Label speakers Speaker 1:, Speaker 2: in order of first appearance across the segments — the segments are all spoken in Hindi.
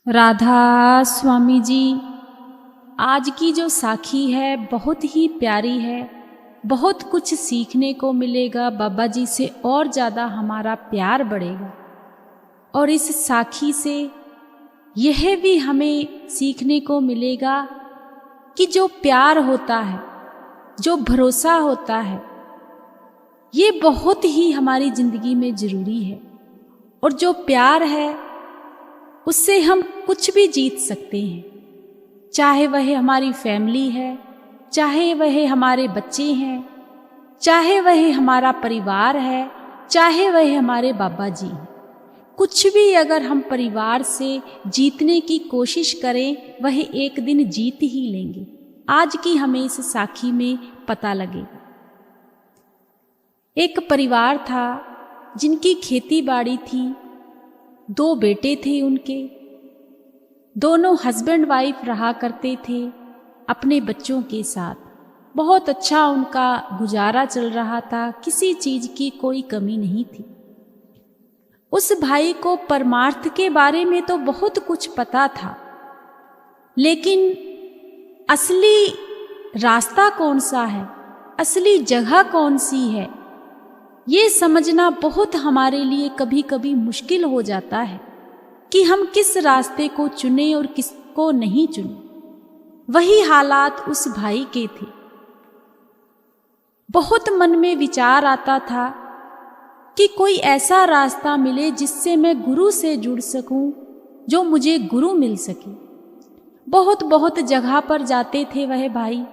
Speaker 1: राधा स्वामी जी, आज की जो साखी है बहुत ही प्यारी है। बहुत कुछ सीखने को मिलेगा बाबा जी से, और ज़्यादा हमारा प्यार बढ़ेगा। और इस साखी से यह भी हमें सीखने को मिलेगा कि जो प्यार होता है, जो भरोसा होता है, ये बहुत ही हमारी ज़िंदगी में ज़रूरी है। और जो प्यार है उससे हम कुछ भी जीत सकते हैं, चाहे वह हमारी फैमिली है, चाहे वह हमारे बच्चे हैं, चाहे वह हमारा परिवार है, चाहे वह हमारे बाबा जी हैं। कुछ भी अगर हम परिवार से जीतने की कोशिश करें, वह एक दिन जीत ही लेंगे। आज की हमें इस साखी में पता लगेगा। एक परिवार था जिनकी खेती बाड़ी थी, 2 बेटे थे उनके, दोनों हस्बैंड वाइफ रहा करते थे अपने बच्चों के साथ। बहुत अच्छा उनका गुजारा चल रहा था, किसी चीज की कोई कमी नहीं थी। उस भाई को परमार्थ के बारे में तो बहुत कुछ पता था, लेकिन असली रास्ता कौन सा है, असली जगह कौन सी है, ये समझना बहुत हमारे लिए कभी कभी मुश्किल हो जाता है कि हम किस रास्ते को चुने और किसको नहीं चुने। वही हालात उस भाई के थे। बहुत मन में विचार आता था कि कोई ऐसा रास्ता मिले जिससे मैं गुरु से जुड़ सकूं, जो मुझे गुरु मिल सके। बहुत बहुत जगह पर जाते थे वह भाई,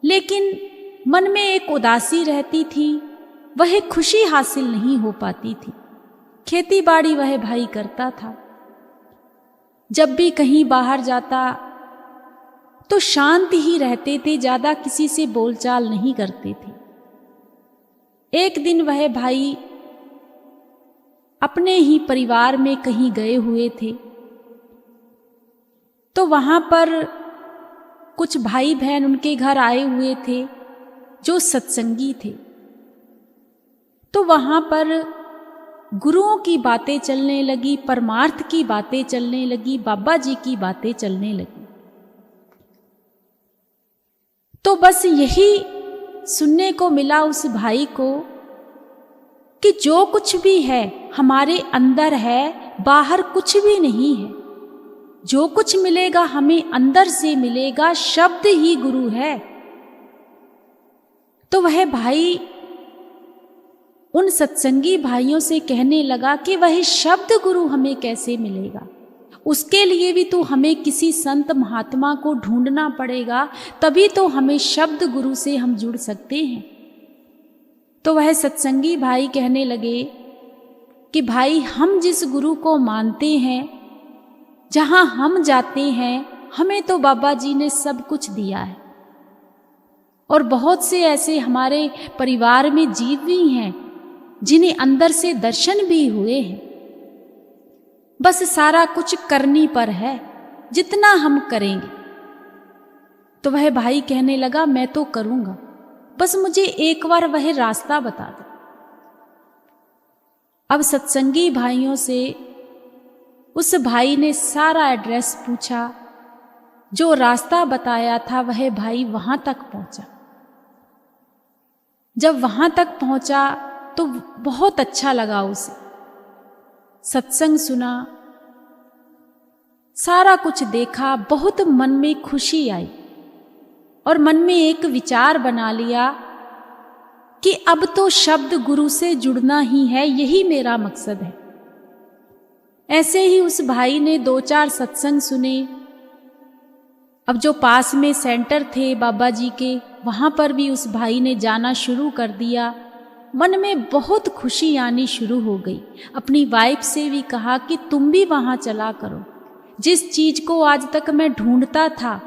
Speaker 1: लेकिन मन में एक उदासी रहती थी, वह खुशी हासिल नहीं हो पाती थी। खेती बाड़ी वह भाई करता था, जब भी कहीं बाहर जाता तो शांत ही रहते थे, ज्यादा किसी से बोलचाल नहीं करते थे। एक दिन वह भाई अपने ही परिवार में कहीं गए हुए थे, तो वहां पर कुछ भाई बहन उनके घर आए हुए थे जो सत्संगी थे। तो वहां पर गुरुओं की बातें चलने लगी, परमार्थ की बातें चलने लगी, बाबा जी की बातें चलने लगी। तो बस यही सुनने को मिला उस भाई को कि जो कुछ भी है हमारे अंदर है, बाहर कुछ भी नहीं है। जो कुछ मिलेगा हमें अंदर से मिलेगा, शब्द ही गुरु है। तो वह भाई उन सत्संगी भाइयों से कहने लगा कि वह शब्द गुरु हमें कैसे मिलेगा, उसके लिए भी तो हमें किसी संत महात्मा को ढूंढना पड़ेगा, तभी तो हमें शब्द गुरु से हम जुड़ सकते हैं। तो वह सत्संगी भाई कहने लगे कि भाई, हम जिस गुरु को मानते हैं, जहां हम जाते हैं, हमें तो बाबा जी ने सब कुछ दिया है। और बहुत से ऐसे हमारे परिवार में जीव भी हैं जिन्हें अंदर से दर्शन भी हुए हैं। बस सारा कुछ करनी पर है, जितना हम करेंगे। तो वह भाई कहने लगा, मैं तो करूंगा, बस मुझे एक बार वह रास्ता बता दो। अब सत्संगी भाइयों से उस भाई ने सारा एड्रेस पूछा, जो रास्ता बताया था वह भाई वहां तक पहुंचा। जब वहां तक पहुंचा तो बहुत अच्छा लगा उसे, सत्संग सुना, सारा कुछ देखा, बहुत मन में खुशी आई और मन में एक विचार बना लिया कि अब तो शब्द गुरु से जुड़ना ही है, यही मेरा मकसद है। ऐसे ही उस भाई ने 2-4 सत्संग सुने। अब जो पास में सेंटर थे बाबा जी के, वहां पर भी उस भाई ने जाना शुरू कर दिया। मन में बहुत खुशी आनी शुरू हो गई। अपनी वाइफ से भी कहा कि तुम भी वहां चला करो। जिस चीज को आज तक मैं ढूंढता था,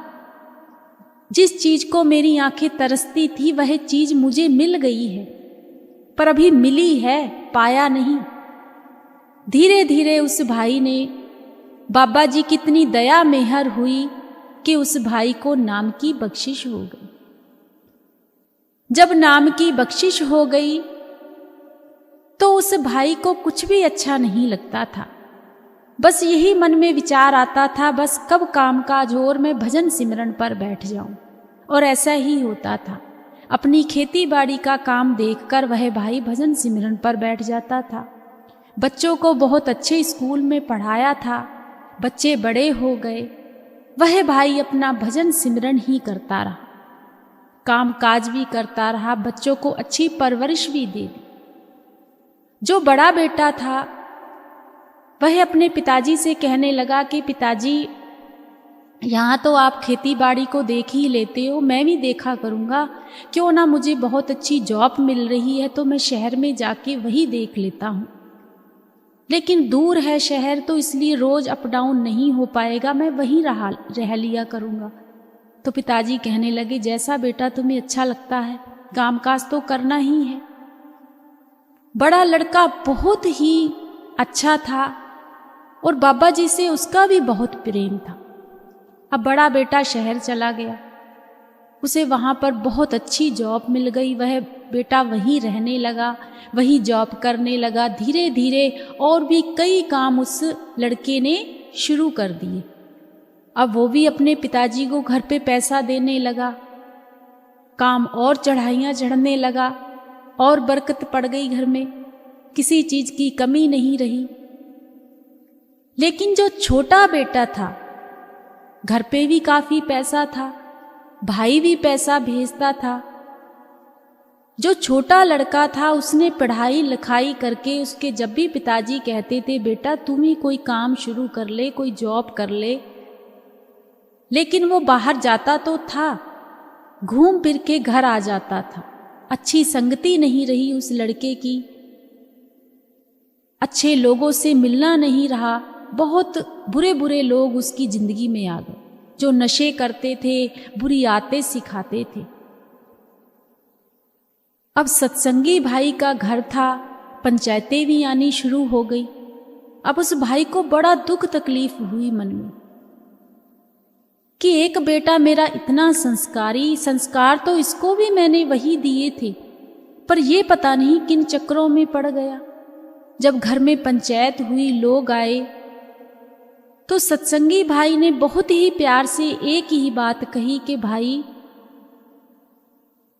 Speaker 1: जिस चीज को मेरी आंखें तरसती थी, वह चीज मुझे मिल गई है, पर अभी मिली है, पाया नहीं। धीरे धीरे उस भाई ने, बाबा जी की इतनी दया मेहर हुई कि उस भाई को नाम की बख्शिश हो गई। जब नाम की बख्शिश हो गई तो उस भाई को कुछ भी अच्छा नहीं लगता था। बस यही मन में विचार आता था, बस कब काम काज हो और मैं भजन सिमरन पर बैठ जाऊं। और ऐसा ही होता था। अपनी खेती बाड़ी का काम देखकर वह भाई भजन सिमरन पर बैठ जाता था। बच्चों को बहुत अच्छे स्कूल में पढ़ाया था, बच्चे बड़े हो गए, वह भाई अपना भजन सिमरन ही करता रहा, काम काज भी करता रहा, बच्चों को अच्छी परवरिश भी दे दी। जो बड़ा बेटा था वह अपने पिताजी से कहने लगा कि पिताजी, यहाँ तो आप खेती बाड़ी को देख ही लेते हो, मैं भी देखा करूँगा, क्यों ना मुझे बहुत अच्छी जॉब मिल रही है तो मैं शहर में जाके वही देख लेता हूँ। लेकिन दूर है शहर, तो इसलिए रोज अप डाउन नहीं हो पाएगा, मैं वहीं रह लिया करूँगा। तो पिताजी कहने लगे, जैसा बेटा तुम्हें अच्छा लगता है, कामकाज तो करना ही है। बड़ा लड़का बहुत ही अच्छा था और बाबा जी से उसका भी बहुत प्रेम था। अब बड़ा बेटा शहर चला गया, उसे वहाँ पर बहुत अच्छी जॉब मिल गई, वह बेटा वहीं रहने लगा, वहीं जॉब करने लगा। धीरे धीरे और भी कई काम उस लड़के ने शुरू कर दिए। अब वो भी अपने पिताजी को घर पे पैसा देने लगा, काम और चढ़ाइयाँ चढ़ने लगा और बरकत पड़ गई घर में, किसी चीज़ की कमी नहीं रही। लेकिन जो छोटा बेटा था, घर पे भी काफ़ी पैसा था, भाई भी पैसा भेजता था। जो छोटा लड़का था उसने पढ़ाई लिखाई करके, उसके जब भी पिताजी कहते थे बेटा तुम ही कोई काम शुरू कर ले, कोई जॉब कर ले, लेकिन वो बाहर जाता तो था, घूम फिर के घर आ जाता था। अच्छी संगति नहीं रही उस लड़के की, अच्छे लोगों से मिलना नहीं रहा, बहुत बुरे बुरे लोग उसकी जिंदगी में आ गए, जो नशे करते थे, बुरी आदतें सिखाते थे। अब सत्संगी भाई का घर था, पंचायतें भी आनी शुरू हो गई। अब उस भाई को बड़ा दुख तकलीफ हुई मन में कि एक बेटा मेरा इतना संस्कारी, संस्कार तो इसको भी मैंने वही दिए थे, पर ये पता नहीं किन चक्रों में पड़ गया। जब घर में पंचायत हुई, लोग आए, तो सत्संगी भाई ने बहुत ही प्यार से एक ही बात कही कि भाई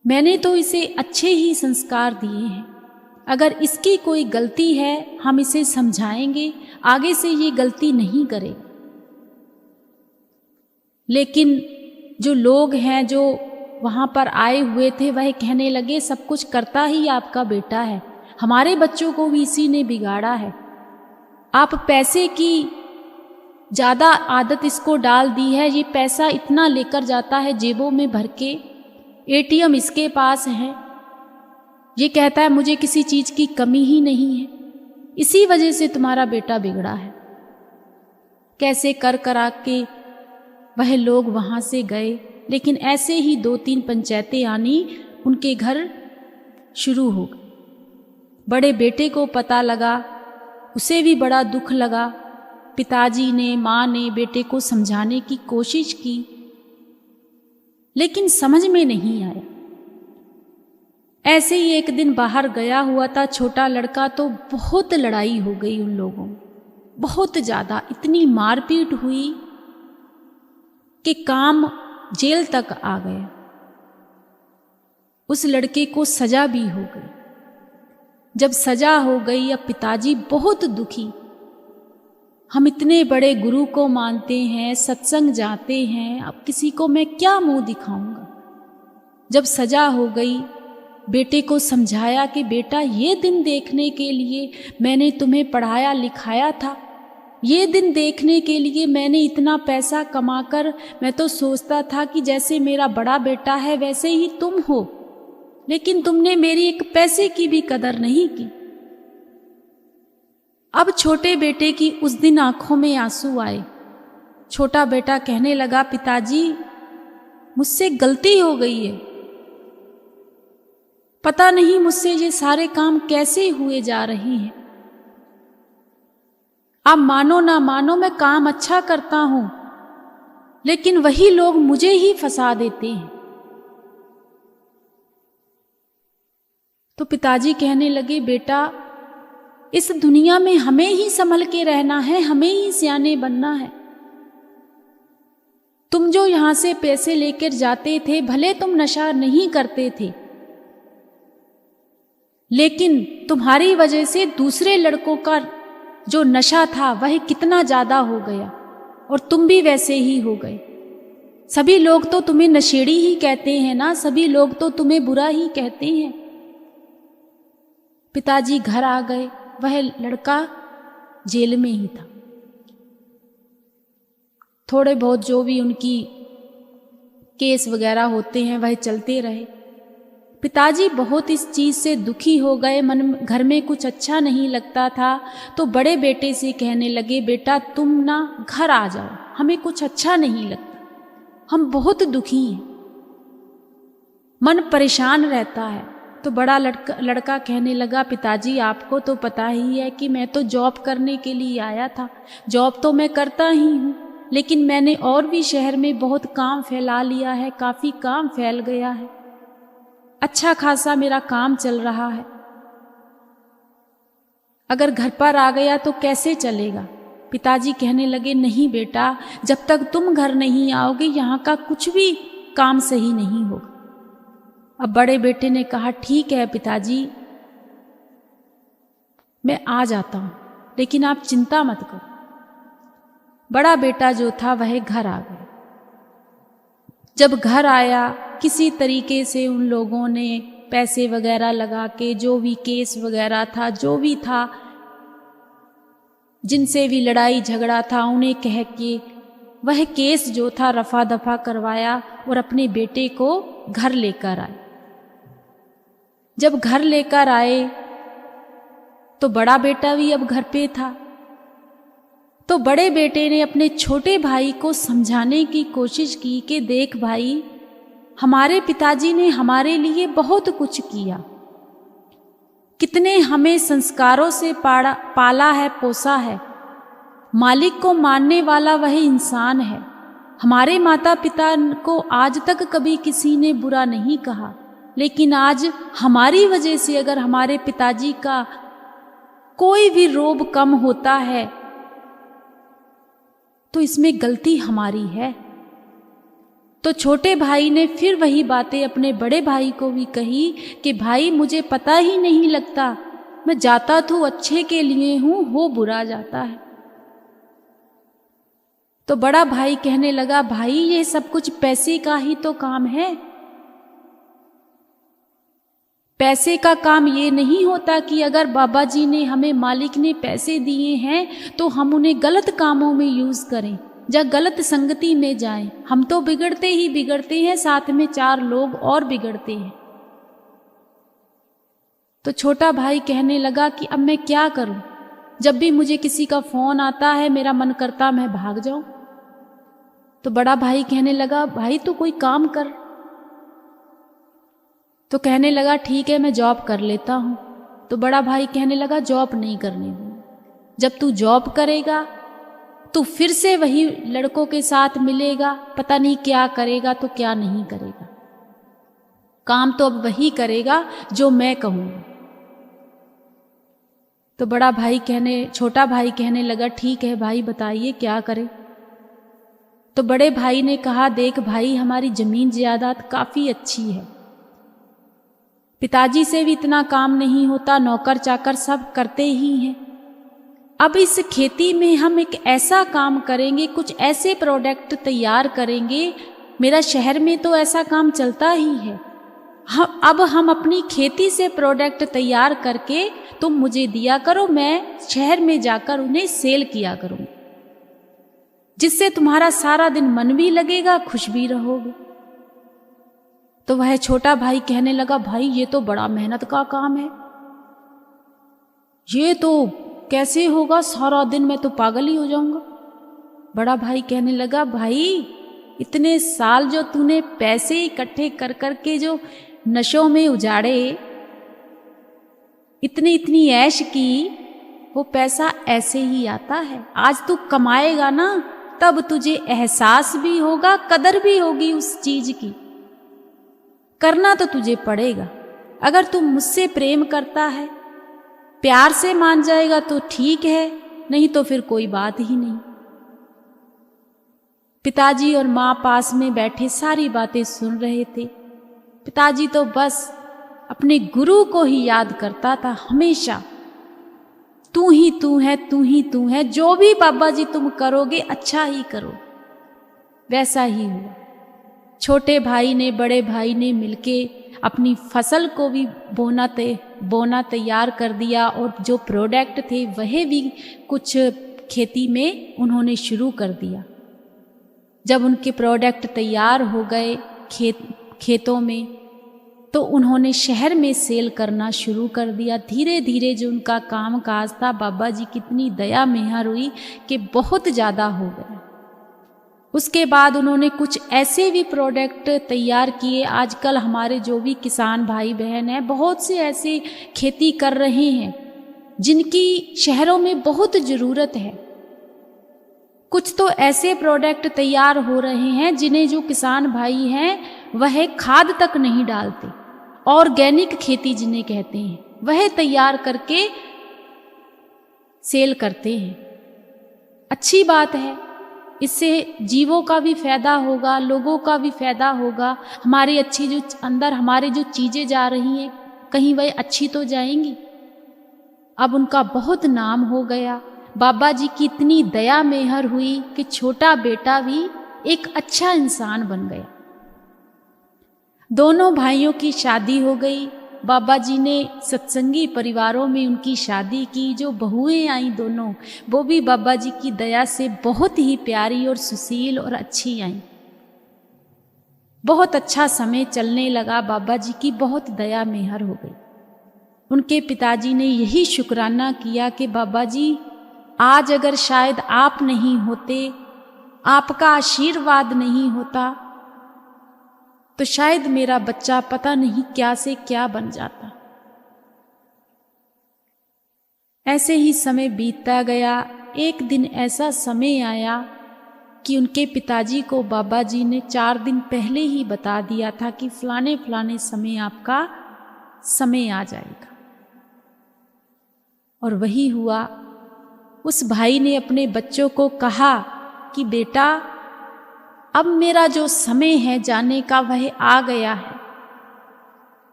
Speaker 1: मैंने तो इसे अच्छे ही संस्कार दिए हैं, अगर इसकी कोई गलती है हम इसे समझाएंगे, आगे से ये गलती नहीं करे। लेकिन जो लोग हैं जो वहाँ पर आए हुए थे वह कहने लगे सब कुछ करता ही आपका बेटा है, हमारे बच्चों को भी इसी ने बिगाड़ा है, आप पैसे की ज़्यादा आदत इसको डाल दी है, ये पैसा इतना लेकर जाता है जेबों में भर के, एटीएम इसके पास है, ये कहता है मुझे किसी चीज़ की कमी ही नहीं है, इसी वजह से तुम्हारा बेटा बिगड़ा है। कैसे कर करा के वह लोग वहाँ से गए, लेकिन ऐसे ही 2-3 पंचायतें आनी उनके घर शुरू हो गई। बड़े बेटे को पता लगा, उसे भी बड़ा दुख लगा। पिताजी ने, माँ ने बेटे को समझाने की कोशिश की, लेकिन समझ में नहीं आया। ऐसे ही एक दिन बाहर गया हुआ था छोटा लड़का, तो बहुत लड़ाई हो गई उन लोगों में, बहुत ज़्यादा, इतनी मारपीट हुई कि काम जेल तक आ गया। उस लड़के को सजा भी हो गई। जब सजा हो गई, अब पिताजी बहुत दुखी, हम इतने बड़े गुरु को मानते हैं, सत्संग जाते हैं, अब किसी को मैं क्या मुंह दिखाऊंगा। जब सजा हो गई, बेटे को समझाया कि बेटा ये दिन देखने के लिए मैंने तुम्हें पढ़ाया लिखाया था, ये दिन देखने के लिए मैंने इतना पैसा कमाकर, मैं तो सोचता था कि जैसे मेरा बड़ा बेटा है वैसे ही तुम हो, लेकिन तुमने मेरी एक पैसे की भी कदर नहीं की। अब छोटे बेटे की उस दिन आंखों में आंसू आए। छोटा बेटा कहने लगा पिताजी मुझसे गलती हो गई है, पता नहीं मुझसे ये सारे काम कैसे हुए जा रहे हैं। आप मानो ना मानो मैं काम अच्छा करता हूं, लेकिन वही लोग मुझे ही फंसा देते हैं। तो पिताजी कहने लगे बेटा इस दुनिया में हमें ही संभल के रहना है, हमें ही सियाने बनना है। तुम जो यहां से पैसे लेकर जाते थे, भले तुम नशा नहीं करते थे, लेकिन तुम्हारी वजह से दूसरे लड़कों का जो नशा था वह कितना ज्यादा हो गया और तुम भी वैसे ही हो गए। सभी लोग तो तुम्हें नशेड़ी ही कहते हैं ना, सभी लोग तो तुम्हें बुरा ही कहते हैं। पिताजी घर आ गए, वह लड़का जेल में ही था। थोड़े बहुत जो भी उनकी केस वगैरह होते हैं वह चलते रहे। पिताजी बहुत इस चीज़ से दुखी हो गए, मन घर में कुछ अच्छा नहीं लगता था, तो बड़े बेटे से कहने लगे, बेटा तुम ना घर आ जाओ, हमें कुछ अच्छा नहीं लगता, हम बहुत दुखी हैं, मन परेशान रहता है। तो बड़ा लड़का कहने लगा, पिताजी आपको तो पता ही है कि मैं तो जॉब करने के लिए आया था, जॉब तो मैं करता ही हूँ, लेकिन मैंने और भी शहर में बहुत काम फैला लिया है, काफ़ी काम फैल गया है, अच्छा खासा मेरा काम चल रहा है, अगर घर पर आ गया तो कैसे चलेगा। पिताजी कहने लगे, नहीं बेटा, जब तक तुम घर नहीं आओगे यहाँ का कुछ भी काम सही नहीं होगा। अब बड़े बेटे ने कहा, ठीक है पिताजी, मैं आ जाता हूं, लेकिन आप चिंता मत करो। बड़ा बेटा जो था वह घर आ गया। जब घर आया, किसी तरीके से उन लोगों ने पैसे वगैरह लगा के, जो भी केस वगैरह था, जो भी था, जिनसे भी लड़ाई झगड़ा था, उन्हें कह के वह केस जो था रफा दफा करवाया और अपने बेटे को घर लेकर आए। जब घर लेकर आए तो बड़ा बेटा भी अब घर पे था। तो बड़े बेटे ने अपने छोटे भाई को समझाने की कोशिश की कि देख भाई, हमारे पिताजी ने हमारे लिए बहुत कुछ किया, कितने हमें संस्कारों से पाला है, पोसा है, मालिक को मानने वाला वह इंसान है। हमारे माता पिता को आज तक कभी किसी ने बुरा नहीं कहा, लेकिन आज हमारी वजह से अगर हमारे पिताजी का कोई भी रोब कम होता है तो इसमें गलती हमारी है। तो छोटे भाई ने फिर वही बातें अपने बड़े भाई को भी कही कि भाई मुझे पता ही नहीं लगता, मैं जाता तो अच्छे के लिए हूं, हो बुरा जाता है। तो बड़ा भाई कहने लगा, भाई ये सब कुछ पैसे का ही तो काम है, पैसे का काम ये नहीं होता कि अगर बाबा जी ने हमें, मालिक ने पैसे दिए हैं तो हम उन्हें गलत कामों में यूज करें या गलत संगति में जाएं। हम तो बिगड़ते ही बिगड़ते हैं, साथ में 4 लोग और बिगड़ते हैं। तो छोटा भाई कहने लगा कि अब मैं क्या करूं, जब भी मुझे किसी का फोन आता है मेरा मन करता मैं भाग जाऊं। तो बड़ा भाई कहने लगा, भाई तू कोई काम कर। तो कहने लगा, ठीक है मैं जॉब कर लेता हूं। तो बड़ा भाई कहने लगा, जॉब नहीं करने दूंगा, जब तू जॉब करेगा तो फिर से वही लड़कों के साथ मिलेगा, पता नहीं क्या करेगा तो क्या नहीं करेगा, काम तो अब वही करेगा जो मैं कहूंगा। तो छोटा भाई कहने लगा, ठीक है भाई बताइए क्या करे। तो बड़े भाई ने कहा, देख भाई, हमारी जमीन जायदाद काफी अच्छी है, पिताजी से भी इतना काम नहीं होता, नौकर चाकर सब करते ही हैं। अब इस खेती में हम एक ऐसा काम करेंगे, कुछ ऐसे प्रोडक्ट तैयार करेंगे, मेरा शहर में तो ऐसा काम चलता ही है, अब हम अपनी खेती से प्रोडक्ट तैयार करके तुम मुझे दिया करो, मैं शहर में जाकर उन्हें सेल किया करूंगी, जिससे तुम्हारा सारा दिन मन भी लगेगा, खुश भी रहोगे। तो वह छोटा भाई कहने लगा, भाई ये तो बड़ा मेहनत का काम है, ये तो कैसे होगा, सारा दिन मैं तो पागल ही हो जाऊंगा। बड़ा भाई कहने लगा, भाई इतने साल जो तूने पैसे इकट्ठे कर कर के जो नशों में उजाड़े, इतनी ऐश की, वो पैसा ऐसे ही आता है। आज तू कमाएगा ना, तब तुझे एहसास भी होगा, कदर भी होगी उस चीज की, करना तो तुझे पड़ेगा। अगर तू मुझसे प्रेम करता है, प्यार से मान जाएगा तो ठीक है, नहीं तो फिर कोई बात ही नहीं। पिताजी और माँ पास में बैठे सारी बातें सुन रहे थे। पिताजी तो बस अपने गुरु को ही याद करता था हमेशा। तू ही तू है, तू ही तू है, जो भी बाबा जी तुम करोगे अच्छा ही करो। वैसा ही हुआ। छोटे भाई ने बड़े भाई ने मिलके अपनी फसल को भी बोना तैयार कर दिया और जो प्रोडक्ट थे वह भी कुछ खेती में उन्होंने शुरू कर दिया। जब उनके प्रोडक्ट तैयार हो गए खेतों में, तो उन्होंने शहर में सेल करना शुरू कर दिया। धीरे धीरे जो उनका काम काज था, बाबा जी कितनी दया मेहर हुई कि बहुत ज़्यादा हो गया। उसके बाद उन्होंने कुछ ऐसे भी प्रोडक्ट तैयार किए। आजकल हमारे जो भी किसान भाई बहन हैं, बहुत से ऐसे खेती कर रहे हैं जिनकी शहरों में बहुत ज़रूरत है। कुछ तो ऐसे प्रोडक्ट तैयार हो रहे हैं जिन्हें जो किसान भाई हैं वह खाद तक नहीं डालते, ऑर्गेनिक खेती जिन्हें कहते हैं, वह तैयार करके सेल करते हैं। अच्छी बात है, इससे जीवों का भी फायदा होगा, लोगों का भी फायदा होगा। हमारी अच्छी जो अंदर हमारी जो चीज़ें जा रही हैं कहीं वह अच्छी तो जाएंगी। अब उनका बहुत नाम हो गया। बाबा जी की इतनी दया मेहर हुई कि छोटा बेटा भी एक अच्छा इंसान बन गया। दोनों भाइयों की शादी हो गई। बाबा जी ने सत्संगी परिवारों में उनकी शादी की। जो बहुएं आई दोनों, वो भी बाबा जी की दया से बहुत ही प्यारी और सुशील और अच्छी आई। बहुत अच्छा समय चलने लगा। बाबा जी की बहुत दया मेहर हो गई। उनके पिताजी ने यही शुक्राना किया कि बाबा जी, आज अगर शायद आप नहीं होते, आपका आशीर्वाद नहीं होता, तो शायद मेरा बच्चा पता नहीं क्या से क्या बन जाता। ऐसे ही समय बीतता गया। एक दिन ऐसा समय आया कि उनके पिताजी को बाबा जी ने 4 दिन पहले ही बता दिया था कि फलाने फलाने समय आपका समय आ जाएगा। और वही हुआ। उस भाई ने अपने बच्चों को कहा कि बेटा, अब मेरा जो समय है जाने का वह आ गया है,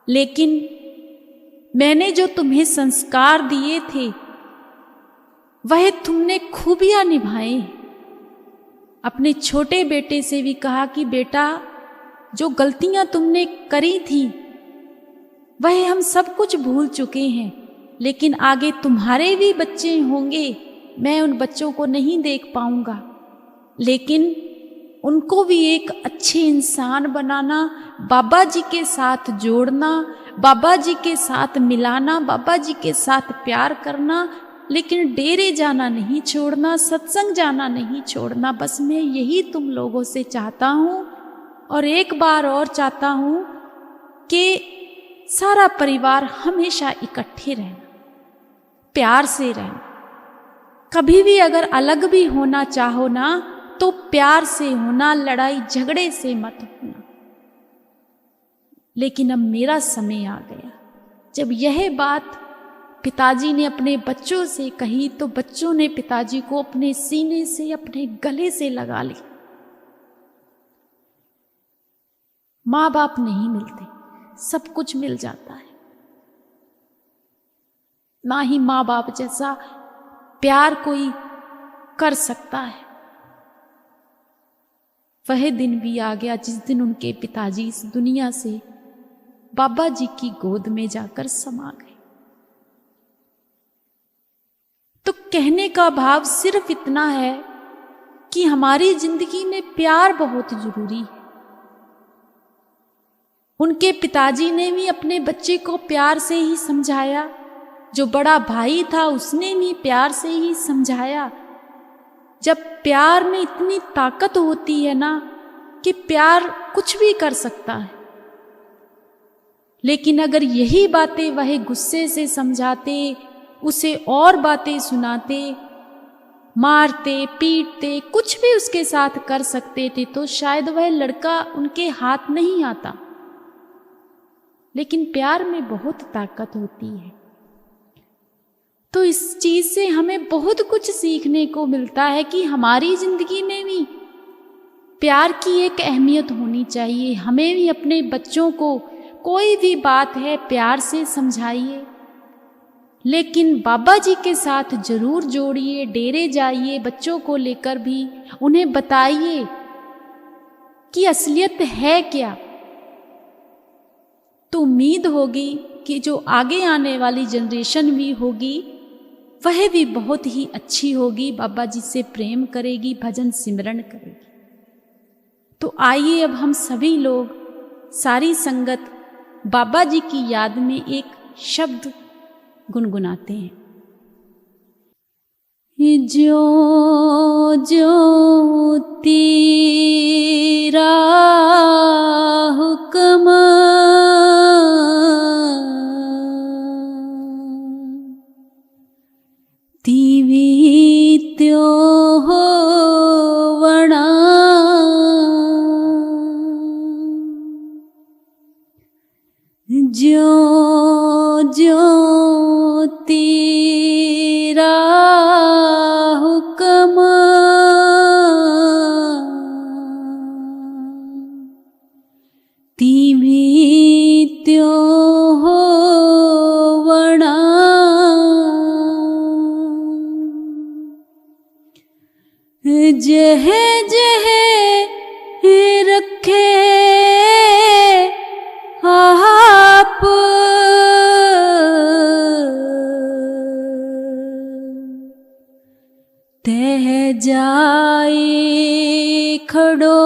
Speaker 1: लेकिन मैंने जो तुम्हें संस्कार दिए थे वह तुमने खूबियां निभाए। अपने छोटे बेटे से भी कहा कि बेटा, जो गलतियां तुमने करी थी वह हम सब कुछ भूल चुके हैं, लेकिन आगे तुम्हारे भी बच्चे होंगे। मैं उन बच्चों को नहीं देख पाऊंगा, लेकिन उनको भी एक अच्छे इंसान बनाना, बाबा जी के साथ जोड़ना, बाबा जी के साथ मिलाना, बाबा जी के साथ प्यार करना, लेकिन डेरे जाना नहीं छोड़ना, सत्संग जाना नहीं छोड़ना। बस मैं यही तुम लोगों से चाहता हूँ। और एक बार और चाहता हूँ कि सारा परिवार हमेशा इकट्ठे रहना, प्यार से रहना। कभी भी अगर अलग भी होना चाहो ना, तो प्यार से होना, लड़ाई झगड़े से मत होना। लेकिन अब मेरा समय आ गया। जब यह बात पिताजी ने अपने बच्चों से कही, तो बच्चों ने पिताजी को अपने सीने से, अपने गले से लगा ली। माँ बाप नहीं मिलते, सब कुछ मिल जाता है। ना ही माँ बाप जैसा प्यार कोई कर सकता है। वह दिन भी आ गया जिस दिन उनके पिताजी इस दुनिया से बाबा जी की गोद में जाकर समा गए। तो कहने का भाव सिर्फ इतना है कि हमारी जिंदगी में प्यार बहुत जरूरी है। उनके पिताजी ने भी अपने बच्चे को प्यार से ही समझाया। जो बड़ा भाई था उसने भी प्यार से ही समझाया। जब प्यार में इतनी ताकत होती है ना कि प्यार कुछ भी कर सकता है। लेकिन अगर यही बातें वह गुस्से से समझाते, उसे और बातें सुनाते, मारते पीटते, कुछ भी उसके साथ कर सकते थे, तो शायद वह लड़का उनके हाथ नहीं आता। लेकिन प्यार में बहुत ताकत होती है। तो इस चीज से हमें बहुत कुछ सीखने को मिलता है कि हमारी जिंदगी में भी प्यार की एक अहमियत होनी चाहिए। हमें भी अपने बच्चों को कोई भी बात है प्यार से समझाइए, लेकिन बाबा जी के साथ जरूर जोड़िए। डेरे जाइए, बच्चों को लेकर भी उन्हें बताइए कि असलियत है क्या। तो उम्मीद होगी कि जो आगे आने वाली जनरेशन भी होगी वह भी बहुत ही अच्छी होगी, बाबा जी से प्रेम करेगी, भजन सिमरन करेगी। तो आइए अब हम सभी लोग, सारी संगत बाबा जी की याद में एक शब्द गुनगुनाते हैं। जो जो तेरा हुक्म तीवी त्यो होवणा, जो जो तेरा हुक्म तीवी त्यो होवणा, जह जह रखे आप तह जाए खड़ो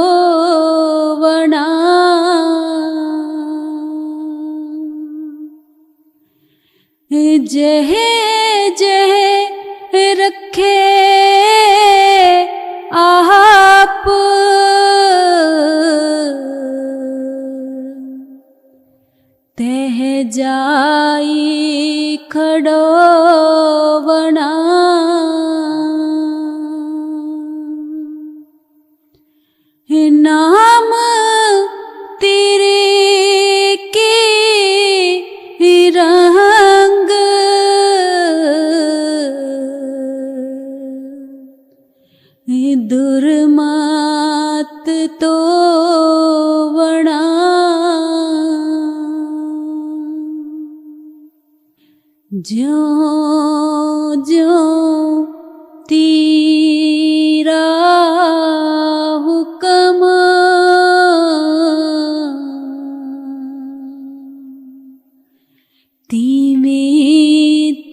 Speaker 1: बना, जह जह रखे आप तह जाई खड़ो बना, नाम तेरे के रंग दुर्मत तो बना, जो जो तेरा हुक्म तीवे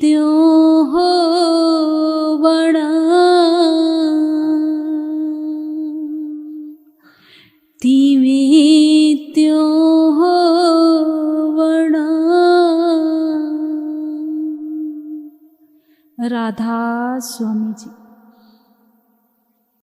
Speaker 1: त्यों होवणा, तीवे त्यों होवणा। राधा स्वामी जी।